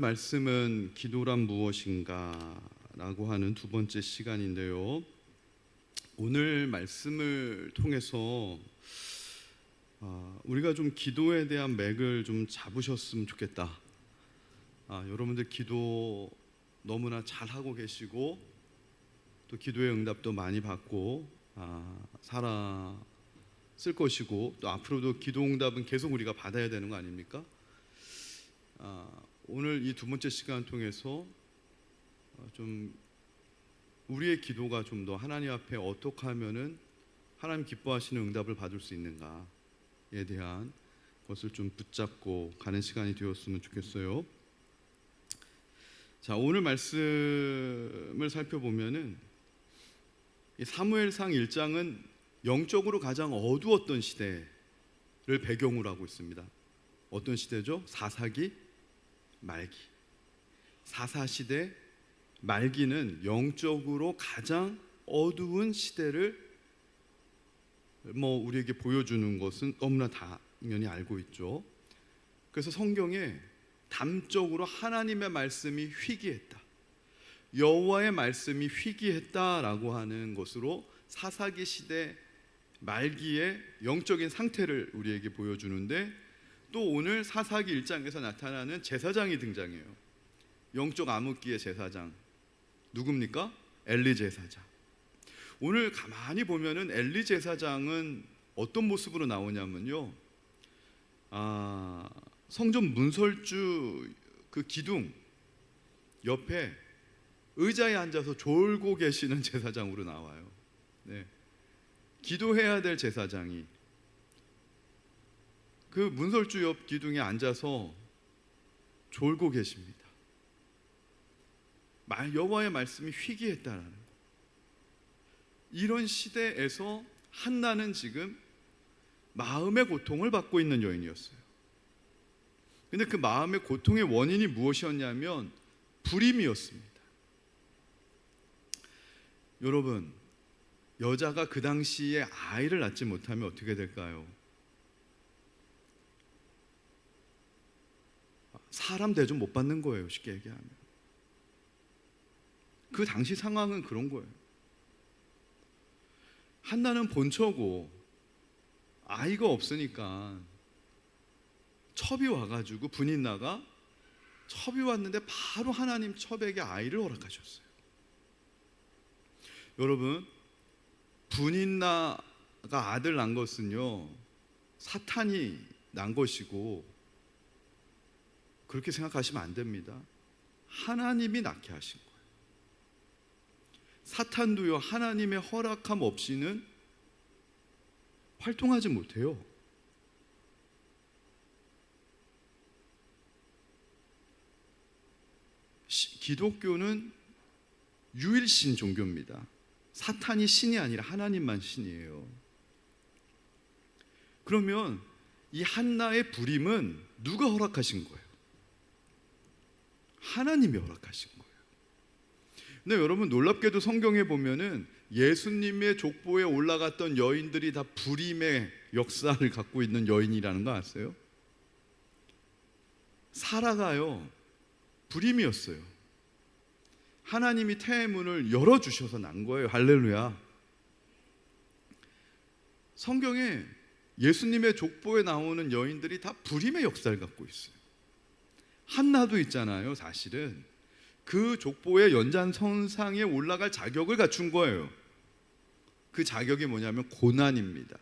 말씀은 기도란 무엇인가 라고 하는 두 번째 시간인데요. 오늘 말씀을 통해서 우리가 좀 기도에 대한 맥을 좀 잡으셨으면 좋겠다. 여러분들 기도 너무나 잘하고 계시고 또 기도의 응답도 많이 받고 살았을 것이고 또 앞으로도 기도 응답은 계속 우리가 받아야 되는 거 아닙니까? 오늘 이 두 번째 시간을 통해서 좀 우리의 기도가 좀 더 하나님 앞에 어떻게 하면은 하나님 기뻐하시는 응답을 받을 수 있는가에 대한 것을 좀 붙잡고 가는 시간이 되었으면 좋겠어요. 자, 오늘 말씀을 살펴보면은 이 사무엘상 1장은 영적으로 가장 어두웠던 시대를 배경으로 하고 있습니다. 어떤 시대죠? 사사기 말기. 사사시대 말기는 영적으로 가장 어두운 시대를 우리에게 보여주는 것은 너무나 당연히 알고 있죠. 그래서 성경에 담적으로 하나님의 말씀이 희귀했다, 여호와의 말씀이 희귀했다라고 하는 것으로 사사기 시대 말기의 영적인 상태를 우리에게 보여주는데, 또 오늘 사사기 1장에서 나타나는 제사장이 등장해요. 영적 암흑기의 제사장 누굽니까? 엘리 제사장. 오늘 가만히 보면은 엘리 제사장은 어떤 모습으로 나오냐면요, 성전 문설주 그 기둥 옆에 의자에 앉아서 졸고 계시는 제사장으로 나와요. 네. 기도해야 될 제사장이 그 문설주 옆 기둥에 앉아서 졸고 계십니다. 여호와의 말씀이 희귀했다라는 거. 이런 시대에서 한나는 지금 마음의 고통을 받고 있는 여인이었어요. 근데 그 마음의 고통의 원인이 무엇이었냐면 불임이었습니다. 여러분, 여자가 그 당시에 아이를 낳지 못하면 어떻게 될까요? 사람 대접 못 받는 거예요, 쉽게 얘기하면. 그 당시 상황은 그런 거예요. 한나는 본처고 아이가 없으니까 첩이 와가지고 분인나가 첩이 왔는데 바로 하나님 첩에게 아이를 허락하셨어요. 여러분, 분인나가 아들 낳은 것은요 사탄이 낳은 것이고 그렇게 생각하시면 안 됩니다. 하나님이 낳게 하신 거예요. 사탄도요 하나님의 허락함 없이는 활동하지 못해요. 기독교는 유일신 종교입니다. 사탄이 신이 아니라 하나님만 신이에요. 그러면 이 한나의 불임은 누가 허락하신 거예요? 하나님이 허락하신 거예요. 근데 여러분, 놀랍게도 성경에 보면은 예수님의 족보에 올라갔던 여인들이 다 불임의 역사를 갖고 있는 여인이라는 거 아세요? 사라가요 불임이었어요. 하나님이 태의 문을 열어주셔서 난 거예요. 할렐루야. 성경에 예수님의 족보에 나오는 여인들이 다 불임의 역사를 갖고 있어요. 한나도 있잖아요. 사실은 그 족보의 연장선상에 올라갈 자격을 갖춘 거예요. 그 자격이 뭐냐면 고난입니다.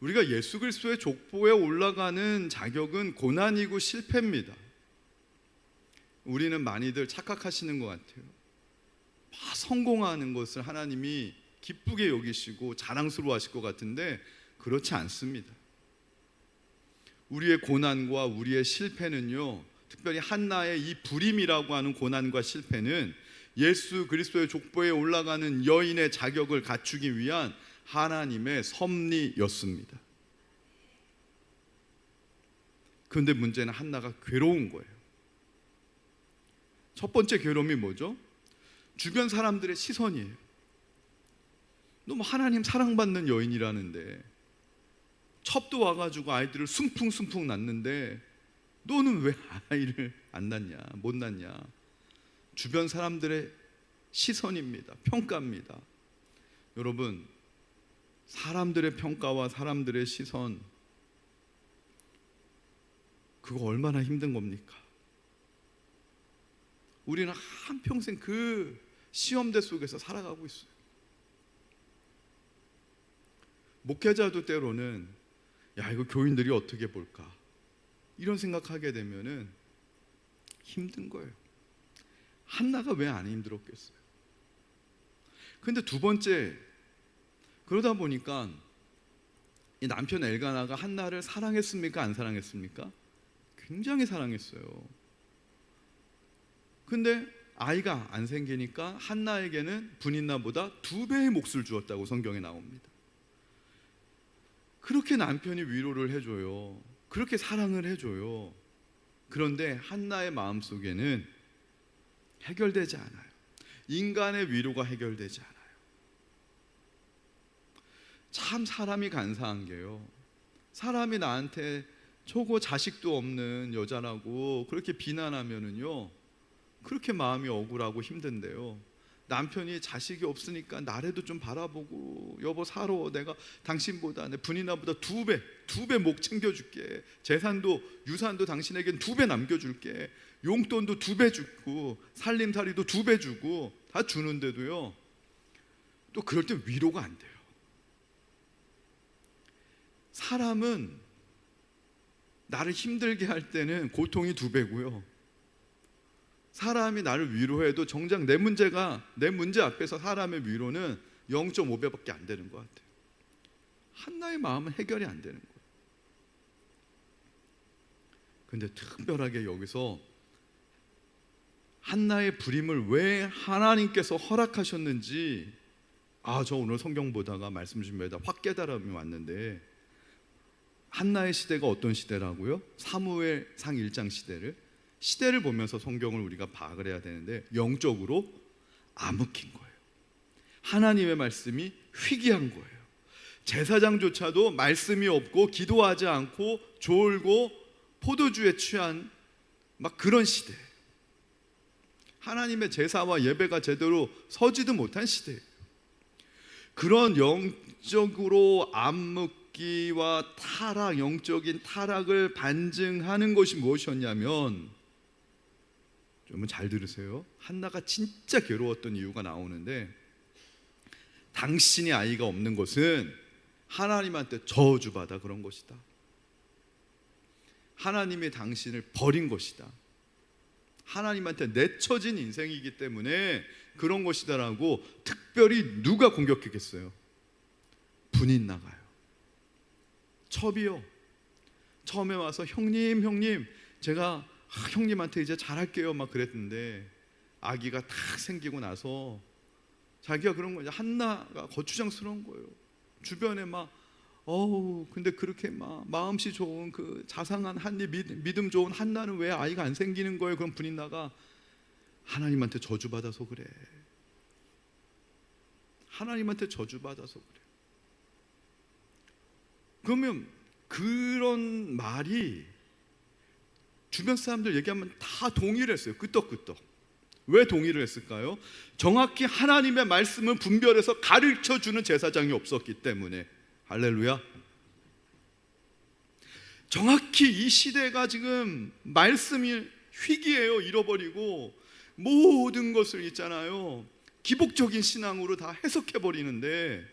우리가 예수 그리스도의 족보에 올라가는 자격은 고난이고 실패입니다. 우리는 많이들 착각하시는 것 같아요. 성공하는 것을 하나님이 기쁘게 여기시고 자랑스러워 하실 것 같은데 그렇지 않습니다. 우리의 고난과 우리의 실패는요, 특별히 한나의 이 불임이라고 하는 고난과 실패는 예수 그리스도의 족보에 올라가는 여인의 자격을 갖추기 위한 하나님의 섭리였습니다. 그런데 문제는 한나가 괴로운 거예요. 첫 번째 괴로움이 뭐죠? 주변 사람들의 시선이에요. 너무 하나님 사랑받는 여인이라는데, 첩도 와가지고 아이들을 숨풍숨풍 낳는데 너는 왜 아이를 안 낳냐, 못 낳냐. 주변 사람들의 시선입니다. 평가입니다. 여러분, 사람들의 평가와 사람들의 시선, 그거 얼마나 힘든 겁니까? 우리는 한평생 그 시험대 속에서 살아가고 있어요. 목회자도 때로는 야, 이거 교인들이 어떻게 볼까, 이런 생각하게 되면은 힘든 거예요. 한나가 왜 안 힘들었겠어요? 근데 두 번째, 그러다 보니까 이 남편 엘가나가 한나를 사랑했습니까? 안 사랑했습니까? 굉장히 사랑했어요. 근데 아이가 안 생기니까 한나에게는 분인나보다 2배의 몫을 주었다고 성경에 나옵니다. 그렇게 남편이 위로를 해줘요. 그렇게 사랑을 해줘요. 그런데 한나의 마음속에는 해결되지 않아요. 인간의 위로가 해결되지 않아요. 참 사람이 간사한 게요, 사람이 나한테 저거 자식도 없는 여자라고 그렇게 비난하면은요, 그렇게 마음이 억울하고 힘든데요, 남편이 자식이 없으니까 나라도 좀 바라보고 여보 살아, 내가 당신보다 내 분이나보다 2배 목 챙겨줄게, 재산도 유산도 당신에겐 2배 남겨줄게, 용돈도 2배 주고 살림살이도 2배 주고 다 주는데도요, 또 그럴 때 위로가 안 돼요. 사람은 나를 힘들게 할 때는 고통이 2배고요, 사람이 나를 위로해도 정작 내 문제 앞에서 사람의 위로는 0.5배밖에 안 되는 것 같아요. 한나의 마음은 해결이 안 되는 거예요. 근데 특별하게 여기서 한나의 불임을 왜 하나님께서 허락하셨는지, 저 오늘 성경 보다가 말씀 준비하다 확 깨달음이 왔는데, 한나의 시대가 어떤 시대라고요? 사무엘상 1장 시대를 보면서 성경을 우리가 파악을 해야 되는데, 영적으로 암흑인 거예요. 하나님의 말씀이 희귀한 거예요. 제사장조차도 말씀이 없고 기도하지 않고 졸고 포도주에 취한 막 그런 시대, 하나님의 제사와 예배가 제대로 서지도 못한 시대, 그런 영적으로 암흑기와 타락, 영적인 타락을 반증하는 것이 무엇이었냐면, 여러분 잘 들으세요. 한나가 진짜 괴로웠던 이유가 나오는데, 당신이 아이가 없는 것은 하나님한테 저주받아 그런 것이다. 하나님이 당신을 버린 것이다. 하나님한테 내쳐진 인생이기 때문에 그런 것이다라고 특별히 누가 공격했겠어요? 분인나가요. 첩이요. 처음에 와서 형님 제가 형님한테 이제 잘할게요 막 그랬는데, 아기가 탁 생기고 나서 자기가 그런 거죠. 한나가 거추장스러운 거예요. 주변에 막 근데 그렇게 막 마음씨 좋은 그 자상한 믿음 좋은 한나는 왜 아이가 안 생기는 거예요? 그럼 분인나가 하나님한테 저주받아서 그래. 하나님한테 저주받아서 그래. 그러면 그런 말이 주변 사람들 얘기하면 다 동의를 했어요. 끄떡끄떡. 왜 동의를 했을까요? 정확히 하나님의 말씀을 분별해서 가르쳐주는 제사장이 없었기 때문에. 할렐루야. 정확히 이 시대가 지금 말씀이 희귀해요. 잃어버리고 모든 것을 있잖아요, 기복적인 신앙으로 다 해석해버리는데,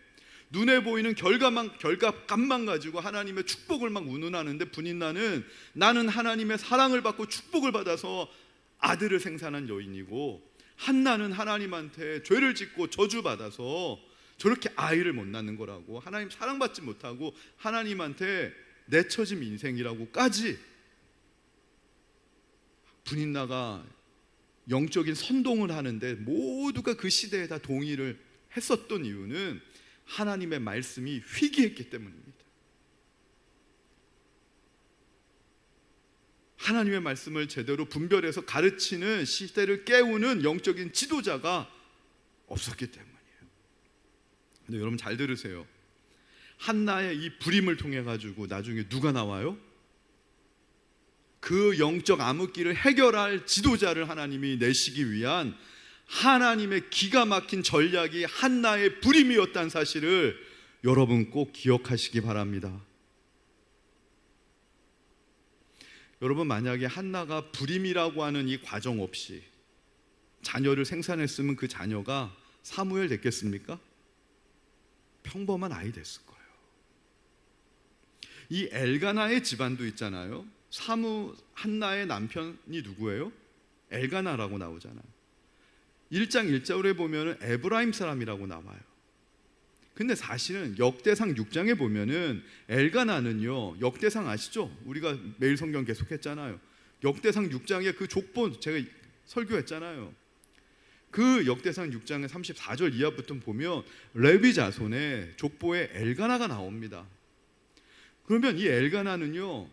눈에 보이는 결과값만 가지고 하나님의 축복을 막 운운하는데, 분인나는 나는 하나님의 사랑을 받고 축복을 받아서 아들을 생산한 여인이고, 한나는 하나님한테 죄를 짓고 저주받아서 저렇게 아이를 못 낳는 거라고, 하나님 사랑받지 못하고 하나님한테 내처짐 인생이라고까지 분인나가 영적인 선동을 하는데, 모두가 그 시대에 다 동의를 했었던 이유는 하나님의 말씀이 희귀했기 때문입니다. 하나님의 말씀을 제대로 분별해서 가르치는, 시대를 깨우는 영적인 지도자가 없었기 때문이에요. 근데 여러분 잘 들으세요. 한나의 이 불임을 통해 가지고 나중에 누가 나와요? 그 영적 암흑기를 해결할 지도자를 하나님이 내시기 위한 하나님의 기가 막힌 전략이 한나의 불임이었다는 사실을 여러분 꼭 기억하시기 바랍니다. 여러분, 만약에 한나가 불임이라고 하는 이 과정 없이 자녀를 생산했으면 그 자녀가 사무엘 됐겠습니까? 평범한 아이 됐을 거예요. 이 엘가나의 집안도 있잖아요. 한나의 남편이 누구예요? 엘가나라고 나오잖아요. 1장 1절에 보면은 에브라임 사람이라고 나와요. 근데 사실은 역대상 6장에 보면은 엘가나는요, 역대상 아시죠? 우리가 매일 성경 계속했잖아요. 역대상 6장의 그 족본 제가 설교했잖아요. 그 역대상 6장의 34절 이하부터 보면 레위 자손의 족보에 엘가나가 나옵니다. 그러면 이 엘가나는요,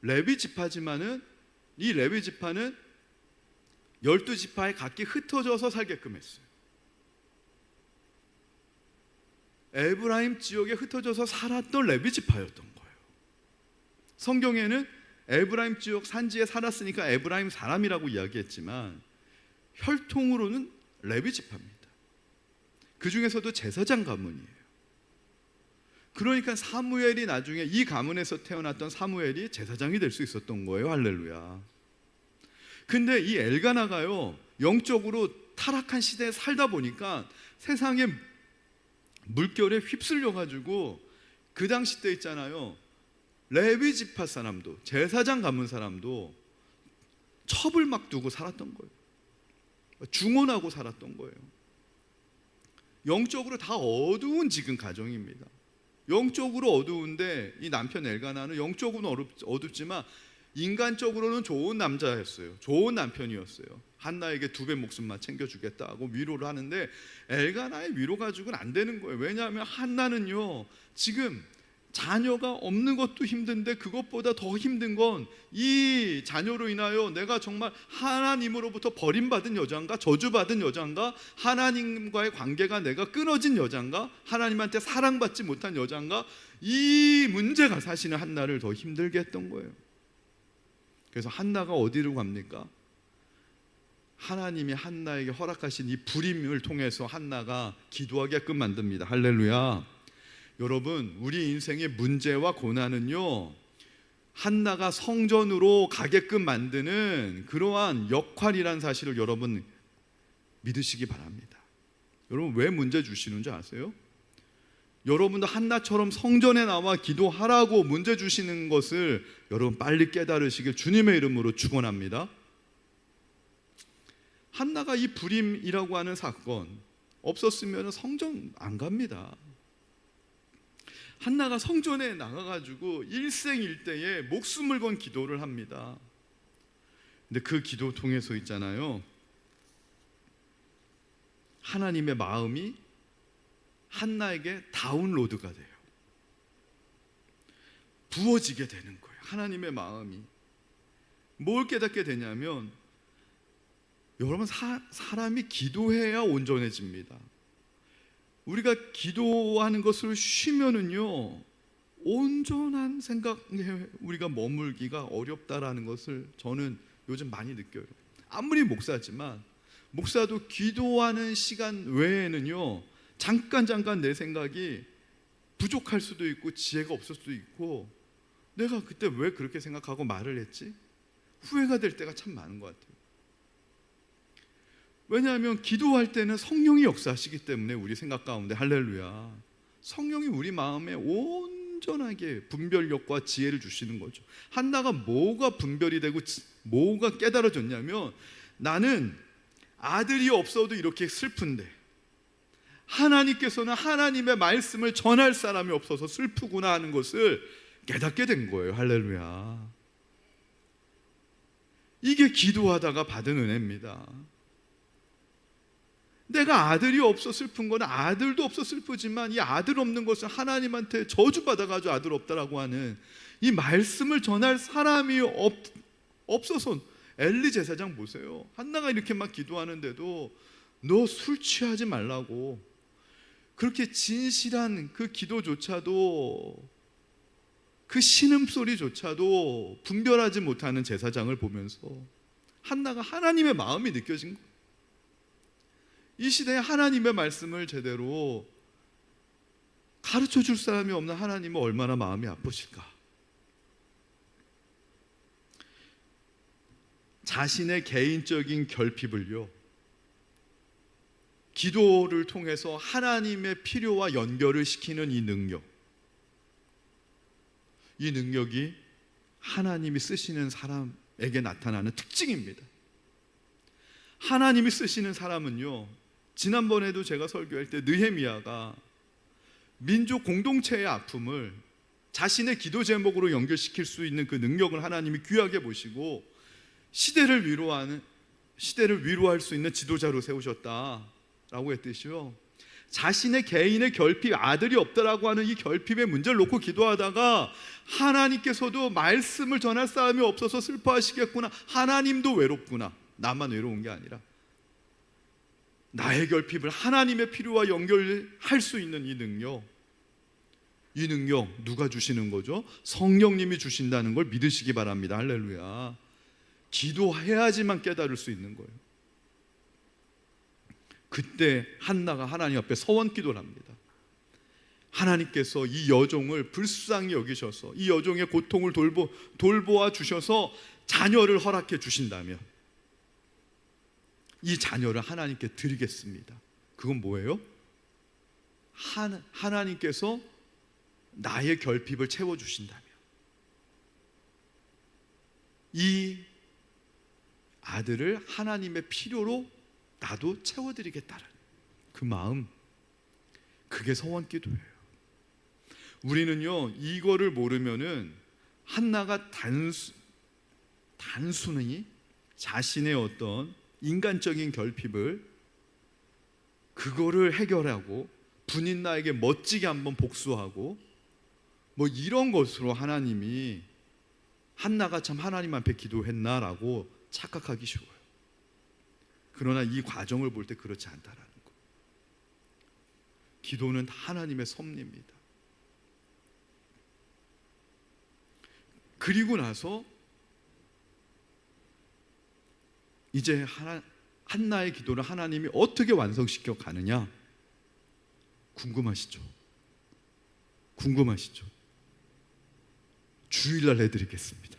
레위 지파지만은 이 레위 지파는 12지파에 각기 흩어져서 살게끔 했어요. 에브라임 지역에 흩어져서 살았던 레위 지파였던 거예요. 성경에는 에브라임 지역 산지에 살았으니까 에브라임 사람이라고 이야기했지만 혈통으로는 레위 지파입니다. 그 중에서도 제사장 가문이에요. 그러니까 사무엘이 나중에 이 가문에서 태어났던 사무엘이 제사장이 될 수 있었던 거예요. 할렐루야. 근데 이 엘가나가요, 영적으로 타락한 시대에 살다 보니까 세상의 물결에 휩쓸려 가지고 그 당시 때 있잖아요, 레위 지파 사람도 제사장 가문 사람도 첩을 막 두고 살았던 거예요. 중언하고 살았던 거예요. 영적으로 다 어두운 지금 가정입니다. 영적으로 어두운데 이 남편 엘가나는 영적으로는 어둡지만 인간적으로는 좋은 남자였어요. 좋은 남편이었어요. 한나에게 2배 목숨만 챙겨주겠다고 위로를 하는데 엘가나의 위로 가지고는 안 되는 거예요. 왜냐하면 한나는요, 지금 자녀가 없는 것도 힘든데 그것보다 더 힘든 건 이 자녀로 인하여 내가 정말 하나님으로부터 버림받은 여자인가, 저주받은 여자인가, 하나님과의 관계가 내가 끊어진 여자인가, 하나님한테 사랑받지 못한 여자인가, 이 문제가 사실은 한나를 더 힘들게 했던 거예요. 그래서 한나가 어디로 갑니까? 하나님이 한나에게 허락하신 이 불임을 통해서 한나가 기도하게끔 만듭니다. 할렐루야. 여러분, 우리 인생의 문제와 고난은요, 한나가 성전으로 가게끔 만드는 그러한 역할이라는 사실을 여러분 믿으시기 바랍니다. 여러분, 왜 문제 주시는 줄 아세요? 여러분도 한나처럼 성전에 나와 기도하라고 문제 주시는 것을 여러분 빨리 깨달으시길 주님의 이름으로 축원합니다. 한나가 이 불임이라고 하는 사건 없었으면 성전 안 갑니다. 한나가 성전에 나가가지고 일생일대에 목숨을 건 기도를 합니다. 근데 그 기도 통해서 있잖아요, 하나님의 마음이 한나에게 다운로드가 돼요. 부어지게 되는 거예요. 하나님의 마음이 뭘 깨닫게 되냐면, 여러분, 사람이 기도해야 온전해집니다. 우리가 기도하는 것을 쉬면은요, 온전한 생각에 우리가 머물기가 어렵다라는 것을 저는 요즘 많이 느껴요. 아무리 목사지만 목사도 기도하는 시간 외에는요, 잠깐 내 생각이 부족할 수도 있고 지혜가 없을 수도 있고, 내가 그때 왜 그렇게 생각하고 말을 했지? 후회가 될 때가 참 많은 것 같아요. 왜냐하면 기도할 때는 성령이 역사하시기 때문에 우리 생각 가운데, 할렐루야, 성령이 우리 마음에 온전하게 분별력과 지혜를 주시는 거죠. 한나가 뭐가 분별이 되고 뭐가 깨달아졌냐면, 나는 아들이 없어도 이렇게 슬픈데 하나님께서는 하나님의 말씀을 전할 사람이 없어서 슬프구나 하는 것을 깨닫게 된 거예요. 할렐루야. 이게 기도하다가 받은 은혜입니다. 내가 아들이 없어 슬픈 건 아들도 없어 슬프지만, 이 아들 없는 것은 하나님한테 저주받아가지고 아들 없다라고 하는 이 말씀을 전할 사람이 없어서. 엘리 제사장 보세요. 한나가 이렇게 막 기도하는데도 너 술 취하지 말라고, 그렇게 진실한 그 기도조차도 그 신음소리조차도 분별하지 못하는 제사장을 보면서 한나가 하나님의 마음이 느껴진 거예요. 이 시대에 하나님의 말씀을 제대로 가르쳐 줄 사람이 없는 하나님은 얼마나 마음이 아프실까. 자신의 개인적인 결핍을요, 기도를 통해서 하나님의 필요와 연결을 시키는 이 능력이 하나님이 쓰시는 사람에게 나타나는 특징입니다. 하나님이 쓰시는 사람은요, 지난번에도 제가 설교할 때 느헤미야가 민족 공동체의 아픔을 자신의 기도 제목으로 연결시킬 수 있는 그 능력을 하나님이 귀하게 보시고 시대를 위로할 수 있는 지도자로 세우셨다라고 했듯이요, 자신의 개인의 결핍, 아들이 없다라고 하는 이 결핍의 문제를 놓고 기도하다가 하나님께서도 말씀을 전할 사람이 없어서 슬퍼하시겠구나, 하나님도 외롭구나, 나만 외로운 게 아니라 나의 결핍을 하나님의 필요와 연결할 수 있는 이 능력 누가 주시는 거죠? 성령님이 주신다는 걸 믿으시기 바랍니다. 할렐루야. 기도해야지만 깨달을 수 있는 거예요. 그때 한나가 하나님 앞에 서원 기도를 합니다. 하나님께서 이 여종을 불쌍히 여기셔서 이 여종의 고통을 돌보아 주셔서 자녀를 허락해 주신다면 이 자녀를 하나님께 드리겠습니다. 그건 뭐예요? 하나님께서 나의 결핍을 채워주신다면 이 아들을 하나님의 필요로 나도 채워드리겠다는 그 마음, 그게 서원기도예요. 우리는요, 이거를 모르면은 한나가 단순히 자신의 어떤 인간적인 결핍을 그거를 해결하고 분인나에게 멋지게 한번 복수하고 뭐 이런 것으로 하나님이 한나가 참 하나님 앞에 기도했나라고 착각하기 쉬워요. 그러나 이 과정을 볼 때 그렇지 않다라는 거. 기도는 하나님의 섭리입니다. 그리고 나서 이제 한나의 기도를 하나님이 어떻게 완성시켜 가느냐, 궁금하시죠? 주일날 해드리겠습니다.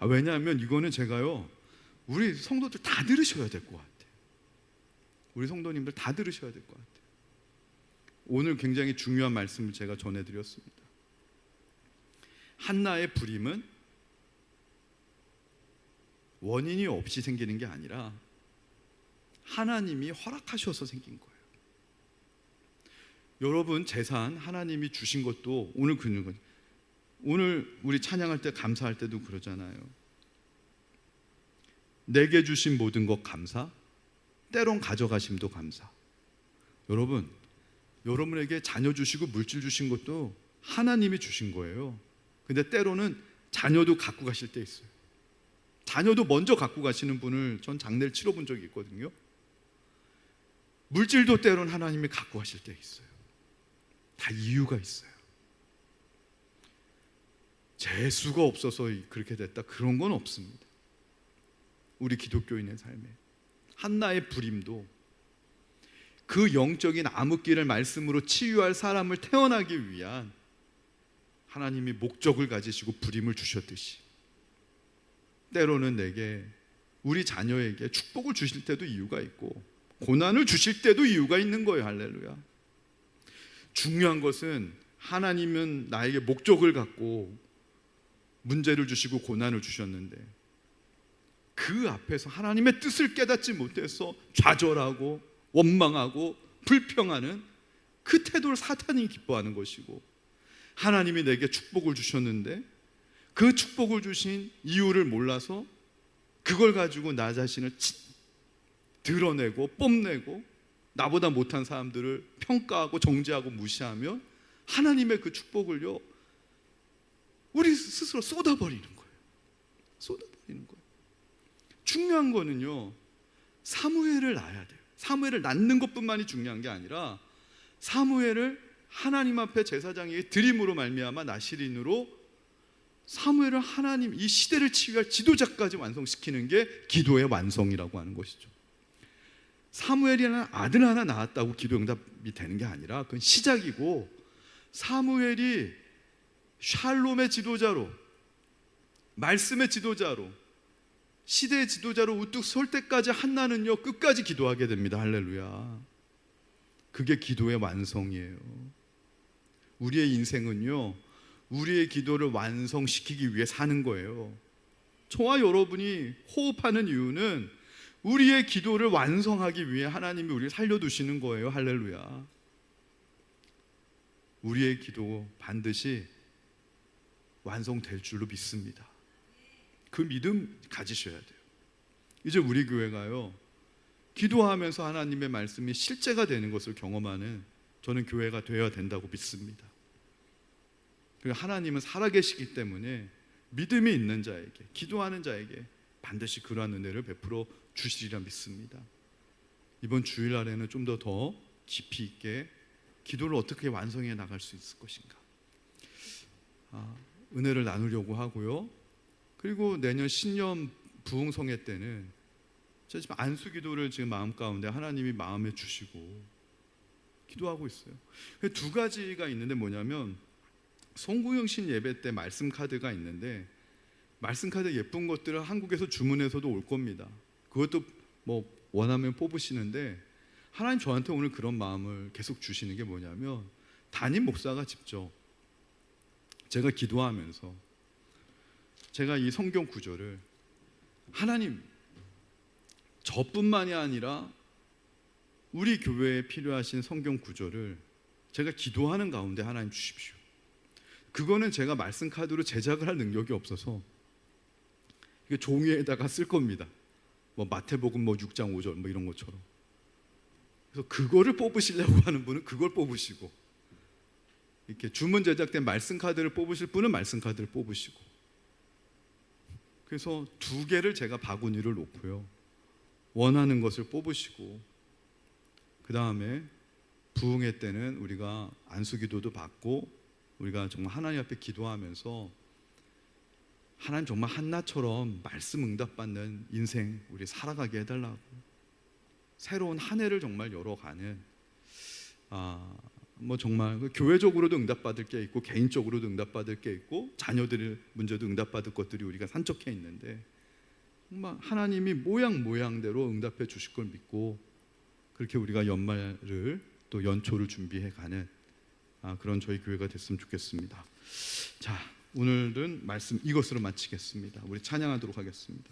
왜냐하면 이거는 제가요, 우리 성도들 다 들으셔야 될 것 같아요. 우리 성도님들 다 들으셔야 될 것 같아요. 오늘 굉장히 중요한 말씀을 제가 전해드렸습니다. 한나의 불임은 원인이 없이 생기는 게 아니라 하나님이 허락하셔서 생긴 거예요. 여러분, 재산 하나님이 주신 것도 오늘 우리 찬양할 때 감사할 때도 그러잖아요. 내게 주신 모든 것 감사, 때론 가져가심도 감사. 여러분, 여러분에게 자녀 주시고 물질 주신 것도 하나님이 주신 거예요. 근데 때로는 자녀도 갖고 가실 때 있어요. 자녀도 먼저 갖고 가시는 분을 전 장례를 치러본 적이 있거든요. 물질도 때로는 하나님이 갖고 가실 때 있어요. 다 이유가 있어요. 재수가 없어서 그렇게 됐다, 그런 건 없습니다. 우리 기독교인의 삶에 한나의 불임도 그 영적인 암흑기를 말씀으로 치유할 사람을 태어나기 위한 하나님이 목적을 가지시고 불임을 주셨듯이 때로는 우리 자녀에게 축복을 주실 때도 이유가 있고 고난을 주실 때도 이유가 있는 거예요. 할렐루야. 중요한 것은 하나님은 나에게 목적을 갖고 문제를 주시고 고난을 주셨는데 그 앞에서 하나님의 뜻을 깨닫지 못해서 좌절하고 원망하고 불평하는 그 태도를 사탄이 기뻐하는 것이고, 하나님이 내게 축복을 주셨는데 그 축복을 주신 이유를 몰라서 그걸 가지고 나 자신을 드러내고 뽐내고 나보다 못한 사람들을 평가하고 정죄하고 무시하면 하나님의 그 축복을요, 우리 스스로 쏟아버리는 거예요. 중요한 거는요, 사무엘을 낳아야 돼요. 사무엘을 낳는 것뿐만이 중요한 게 아니라 사무엘을 하나님 앞에 제사장에게 드림으로 말미암아 나시린으로 사무엘은 하나님 이 시대를 치유할 지도자까지 완성시키는 게 기도의 완성이라고 하는 것이죠. 사무엘이라는 아들 하나 낳았다고 기도 응답이 되는 게 아니라 그건 시작이고, 사무엘이 샬롬의 지도자로, 말씀의 지도자로, 시대의 지도자로 우뚝 설 때까지 한나는요 끝까지 기도하게 됩니다. 할렐루야. 그게 기도의 완성이에요. 우리의 인생은요 우리의 기도를 완성시키기 위해 사는 거예요. 저와 여러분이 호흡하는 이유는 우리의 기도를 완성하기 위해 하나님이 우리를 살려두시는 거예요. 할렐루야. 우리의 기도 반드시 완성될 줄로 믿습니다. 그 믿음 가지셔야 돼요. 이제 우리 교회가요 기도하면서 하나님의 말씀이 실제가 되는 것을 경험하는, 저는 교회가 되어야 된다고 믿습니다. 그리고 하나님은 살아계시기 때문에 믿음이 있는 자에게, 기도하는 자에게 반드시 그러한 은혜를 베풀어 주시리라 믿습니다. 이번 주일날에는 좀 더 깊이 있게 기도를 어떻게 완성해 나갈 수 있을 것인가, 은혜를 나누려고 하고요. 그리고 내년 신년 부흥성회 때는 제가 지금 안수기도를 지금 마음 가운데 하나님이 마음에 주시고 기도하고 있어요. 두 가지가 있는데 뭐냐면, 송구영신 예배 때 말씀 카드가 있는데, 말씀 카드 예쁜 것들을 한국에서 주문해서도 올 겁니다. 그것도 뭐 원하면 뽑으시는데, 하나님 저한테 오늘 그런 마음을 계속 주시는 게 뭐냐면, 담임 목사가 직접 제가 기도하면서 제가 이 성경 구절을, 하나님 저뿐만이 아니라 우리 교회에 필요하신 성경 구절을 제가 기도하는 가운데 하나님 주십시오. 그거는 제가 말씀 카드로 제작을 할 능력이 없어서 이게 종이에다가 쓸 겁니다. 뭐 마태복음 뭐 6장 5절 뭐 이런 것처럼. 그래서 그거를 뽑으시려고 하는 분은 그걸 뽑으시고, 이렇게 주문 제작된 말씀 카드를 뽑으실 분은 말씀 카드를 뽑으시고, 그래서 두 개를 제가 바구니를 놓고요 원하는 것을 뽑으시고, 그 다음에 부흥회 때는 우리가 안수기도도 받고, 우리가 정말 하나님 앞에 기도하면서 하나님 정말 한나처럼 말씀 응답받는 인생 우리 살아가게 해달라고, 새로운 한 해를 정말 열어가는, 뭐 정말 교회적으로도 응답받을 게 있고 개인적으로도 응답받을 게 있고 자녀들의 문제도 응답받을 것들이 우리가 산적해 있는데, 정말 하나님이 모양대로 응답해 주실 걸 믿고, 그렇게 우리가 연말을 또 연초를 준비해 가는 그런 저희 교회가 됐으면 좋겠습니다. 자, 오늘은 말씀 이것으로 마치겠습니다. 우리 찬양하도록 하겠습니다.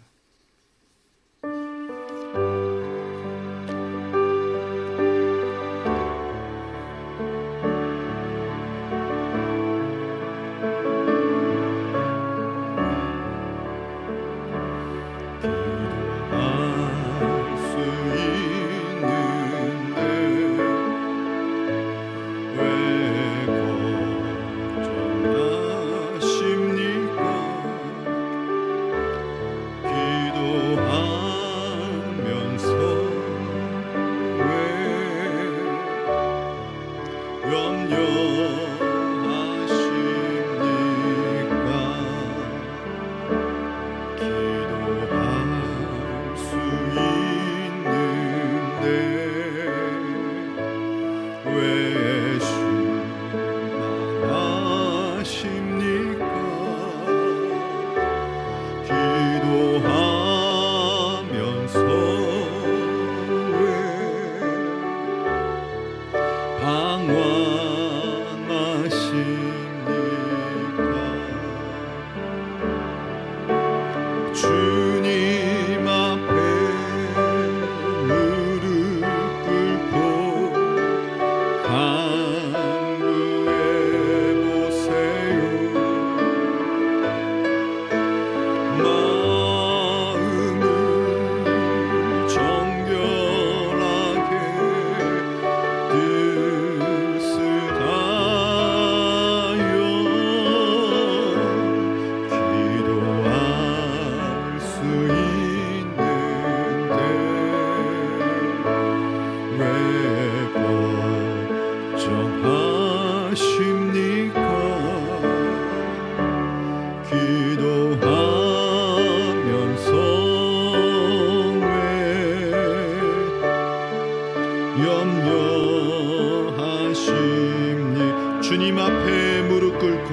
염려하심니 주님 앞에 무릎 꿇고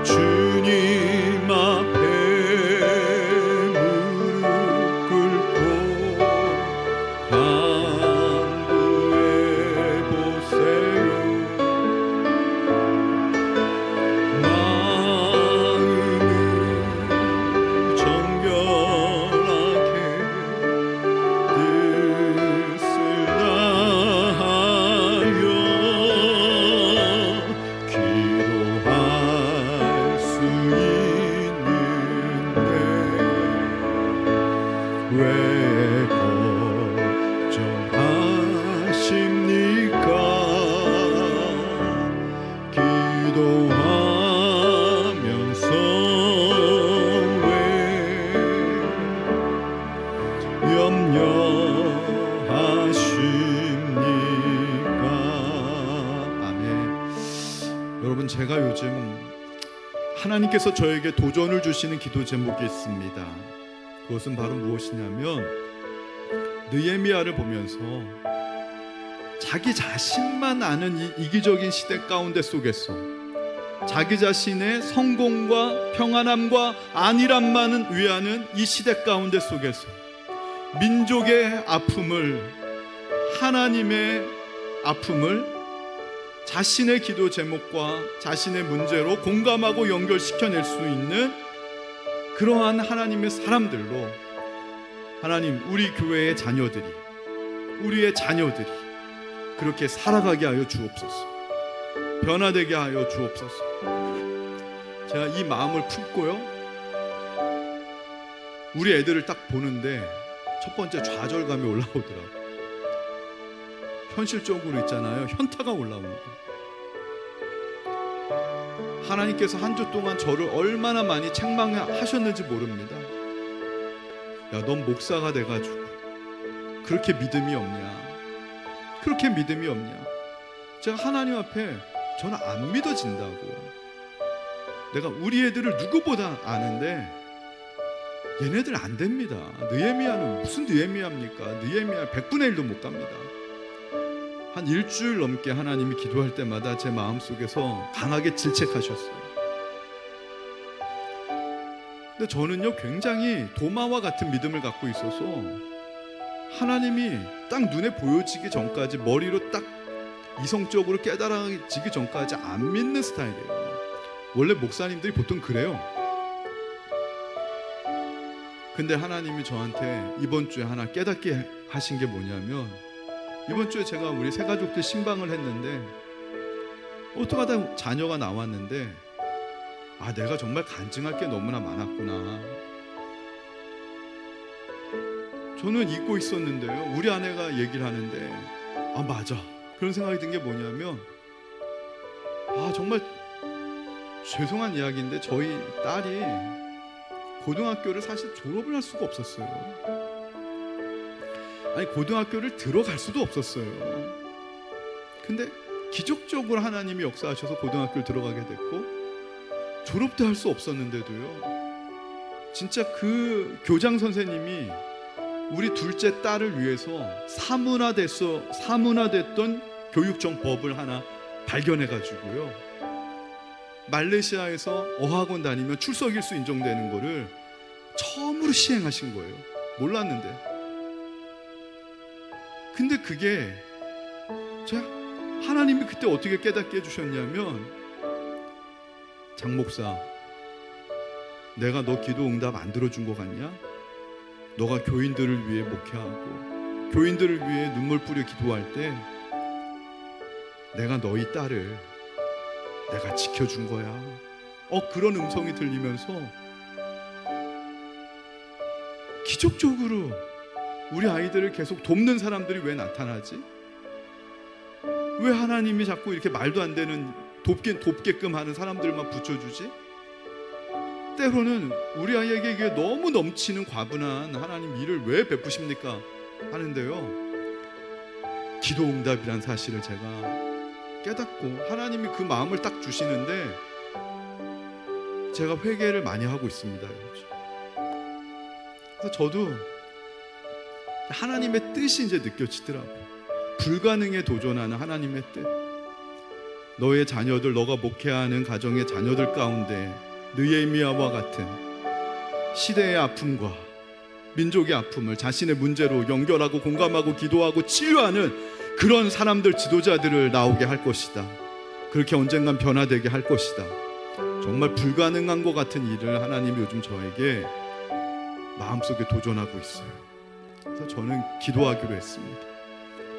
주님 앞에 무릎 꿇고 간구해 보세요. 마음을 정결하게 뜻을 다하여 기도할 수 있는데 왜 걱정하십니까? 기도하면서 왜 염려하십니까? 아멘. 여러분, 제가 요즘 하나님께서 저에게 도전을 주시는 기도 제목이 있습니다. 그것은 바로 무엇이냐면 느헤미야를 보면서 자기 자신만 아는 이 이기적인 시대 가운데 속에서 자기 자신의 성공과 평안함과 안일함만은 위하는 이 시대 가운데 속에서 민족의 아픔을, 하나님의 아픔을 자신의 기도 제목과 자신의 문제로 공감하고 연결시켜낼 수 있는 그러한 하나님의 사람들로, 하나님, 우리 교회의 자녀들이, 우리의 자녀들이 그렇게 살아가게 하여 주옵소서. 변화되게 하여 주옵소서. 제가 이 마음을 품고요, 우리 애들을 딱 보는데 첫 번째 좌절감이 올라오더라고요. 현실적으로 있잖아요, 현타가 올라오는 거. 하나님께서 한 주 동안 저를 얼마나 많이 책망하셨는지 모릅니다. 야, 넌 목사가 돼가지고 그렇게 믿음이 없냐, 그렇게 믿음이 없냐. 제가 하나님 앞에 저는 안 믿어진다고. 내가 우리 애들을 누구보다 아는데 얘네들 안 됩니다. 느헤미야는 무슨 느헤미야입니까? 느헤미야 100분의 1도 못 갑니다. 한 일주일 넘게 하나님이 기도할 때마다 제 마음속에서 강하게 질책하셨어요. 근데 저는요, 굉장히 도마와 같은 믿음을 갖고 있어서 하나님이 딱 눈에 보여지기 전까지, 머리로 딱 이성적으로 깨달아지기 전까지 안 믿는 스타일이에요. 원래 목사님들이 보통 그래요. 근데 하나님이 저한테 이번 주에 하나 깨닫게 하신 게 뭐냐면, 이번 주에 제가 우리 세 가족들 신방을 했는데 어떡하다 자녀가 나왔는데, 아, 내가 정말 간증할 게 너무나 많았구나. 저는 잊고 있었는데요, 우리 아내가 얘기를 하는데, 아, 맞아, 그런 생각이 든 게 뭐냐면, 아, 정말 죄송한 이야기인데 저희 딸이 고등학교를 사실 졸업을 할 수가 없었어요. 아니, 고등학교를 들어갈 수도 없었어요. 근데 기적적으로 하나님이 역사하셔서 고등학교를 들어가게 됐고, 졸업도 할 수 없었는데도요, 진짜 그 교장 선생님이 우리 둘째 딸을 위해서 사문화됐던 교육정법을 하나 발견해가지고요, 말레이시아에서 어학원 다니면 출석일수 인정되는 거를 처음으로 시행하신 거예요. 몰랐는데. 근데 그게 제가 하나님이 그때 어떻게 깨닫게 해주셨냐면, 장 목사, 내가 너 기도 응답 안 들어준 거 같냐? 너가 교인들을 위해 목회하고 교인들을 위해 눈물 뿌려 기도할 때 내가 너희 딸을 내가 지켜준 거야. 그런 음성이 들리면서 기적적으로 우리 아이들을 계속 돕는 사람들이 왜 나타나지? 왜 하나님이 자꾸 이렇게 말도 안 되는 돕게끔 하는 사람들만 붙여주지? 때로는 우리 아이에게 이게 너무 넘치는 과분한 하나님 일을 왜 베푸십니까? 하는데요, 기도 응답이란 사실을 제가 깨닫고 하나님이 그 마음을 딱 주시는데 제가 회개를 많이 하고 있습니다. 그래서 저도 하나님의 뜻이 이제 느껴지더라고요. 불가능에 도전하는 하나님의 뜻. 너의 자녀들, 너가 목회하는 가정의 자녀들 가운데 느헤미야와 같은 시대의 아픔과 민족의 아픔을 자신의 문제로 연결하고 공감하고 기도하고 치유하는 그런 사람들, 지도자들을 나오게 할 것이다. 그렇게 언젠간 변화되게 할 것이다. 정말 불가능한 것 같은 일을 하나님이 요즘 저에게 마음속에 도전하고 있어요. 그래서 저는 기도하기로 했습니다.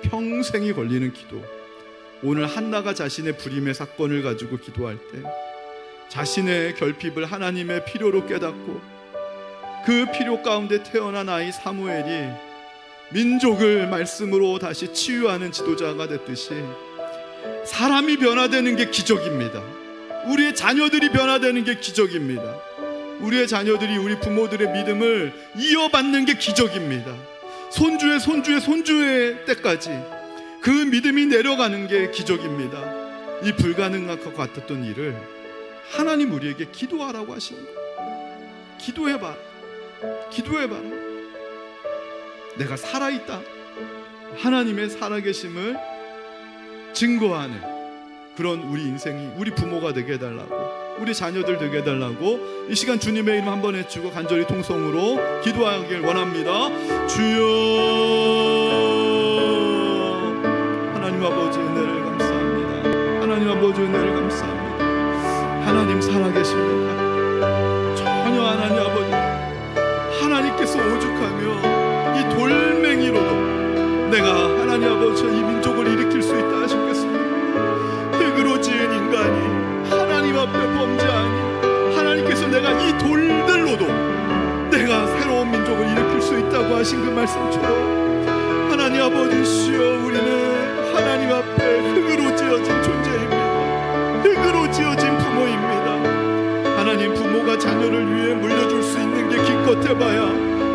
평생이 걸리는 기도. 오늘 한나가 자신의 불임의 사건을 가지고 기도할 때 자신의 결핍을 하나님의 필요로 깨닫고 그 필요 가운데 태어난 아이 사무엘이 민족을 말씀으로 다시 치유하는 지도자가 됐듯이 사람이 변화되는 게 기적입니다. 우리의 자녀들이 변화되는 게 기적입니다. 우리의 자녀들이 우리 부모들의 믿음을 이어받는 게 기적입니다. 손주의 손주의 손주의 때까지 그 믿음이 내려가는 게 기적입니다. 이 불가능한 것 같았던 일을 하나님 우리에게 기도하라고 하시는 거예요. 기도해봐. 기도해봐라. 내가 살아있다. 하나님의 살아계심을 증거하는 그런 우리 인생이, 우리 부모가 되게 해달라고, 우리 자녀들 되게 해달라고 이 시간 주님의 이름 한번 외치고 간절히 통성으로 기도하길 원합니다. 주여, 하나님 아버지 은혜를 감사합니다. 하나님 아버지 은혜를 감사합니다. 하나님 살아계십니다. 전혀 하나님 아버지, 하나님께서 오죽하며 이 돌멩이로도 내가 하나님 아버지 이 민족을 일으킬 수 있다 하셨겠습니까? 흙으로 지은 인간이 하나님 앞에 범죄하니 하나님께서 내가 이 돌들로도 내가 새로운 민족을 일으킬 수 있다고 하신 그 말씀처럼 하나님 아버지시여, 우리는 하나님 앞에 흙으로 지어진 존재입니다. 흙으로 지어진 부모입니다. 하나님, 부모가 자녀를 위해 물려줄 수 있는 게 기껏해봐야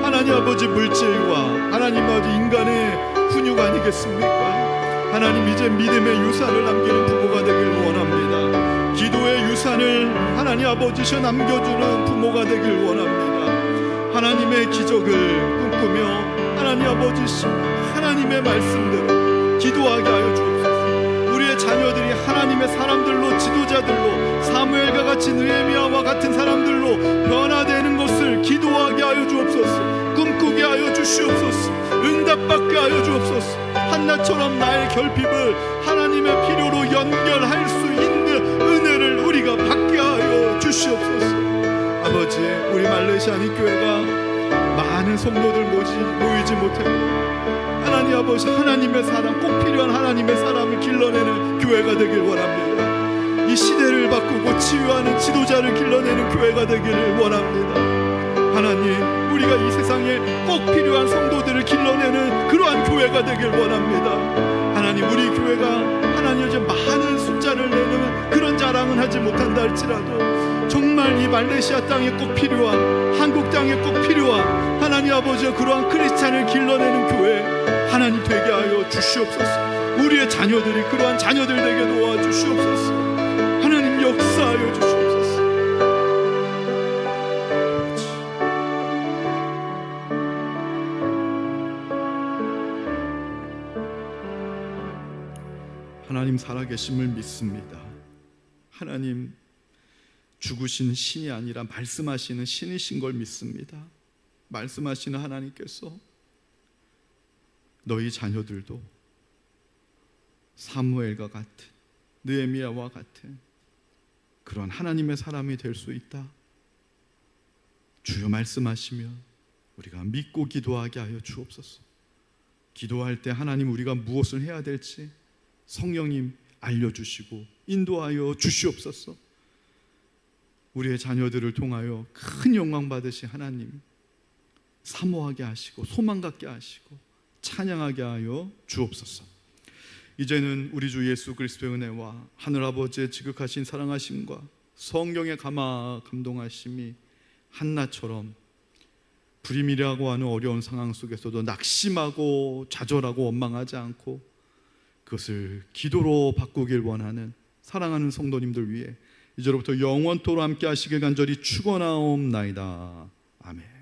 하나님 아버지 물질과 하나님 아버지 인간의 훈육 아니겠습니까? 하나님, 이제 믿음의 유산을 남기는 부모가 되길 원합니다. 기도의 유산을 하나님 아버지셔 남겨주는 부모가 되길 원합니다. 하나님의 기적을 꿈꾸며 하나님 아버지시 하나님의 말씀대로 기도하게 하여 주옵소서. 우리의 자녀들이 하나님의 사람들로, 지도자들로, 사무엘과 같이 느헤미야와 같은 사람들로 변화되는 것을 기도하게 하여 주옵소서. 꿈꾸게 하여 주시옵소서. 응답받게 하여 주옵소서. 한나처럼 나의 결핍을 하나님의 필요로 연결할 수 있는 은혜를 우리가 받게 하여 주시옵소서. 아버지, 우리 말레이시아니 교회가 많은 성도들 모이지 못해도 하나님 아버지, 하나님의 사람, 꼭 필요한 하나님의 사람을 길러내는 교회가 되길 원합니다. 이 시대를 바꾸고 치유하는 지도자를 길러내는 교회가 되기를 원합니다. 하나님, 우리가 이 세상에 꼭 필요한 성도들을 길러내는 그러한 교회가 되길 원합니다. 하나님, 우리 교회가 하나님 이제 많은 숫자를 내는 그런 자랑은 하지 못한다 할지라도 정말 이 말레이시아 땅에 꼭 필요한, 한국 땅에 꼭 필요한 하나님 아버지의 그러한 크리스찬을 길러내는 교회 하나님 되게 하여 주시옵소서. 우리의 자녀들이 그러한 자녀들 되게 도와주시옵소서. 하나님 역사하여 주시옵소서. 하나님 살아계심을 믿습니다. 하나님 죽으신 신이 아니라 말씀하시는 신이신 걸 믿습니다. 말씀하시는 하나님께서 너희 자녀들도 사무엘과 같은, 느헤미야와 같은 그런 하나님의 사람이 될 수 있다. 주여 말씀하시면 우리가 믿고 기도하게 하여 주옵소서. 기도할 때 하나님, 우리가 무엇을 해야 될지 성령님 알려주시고 인도하여 주시옵소서. 우리의 자녀들을 통하여 큰 영광 받으신 하나님 사모하게 하시고 소망 갖게 하시고 찬양하게 하여 주옵소서. 이제는 우리 주 예수 그리스도의 은혜와 하늘아버지의 지극하신 사랑하심과 성령의 감동하심이 한나처럼 불임이라고 하는 어려운 상황 속에서도 낙심하고 좌절하고 원망하지 않고 그것을 기도로 바꾸길 원하는 사랑하는 성도님들 위해 이제로부터 영원토록 함께 하시길 간절히 축원하옵나이다. 아멘.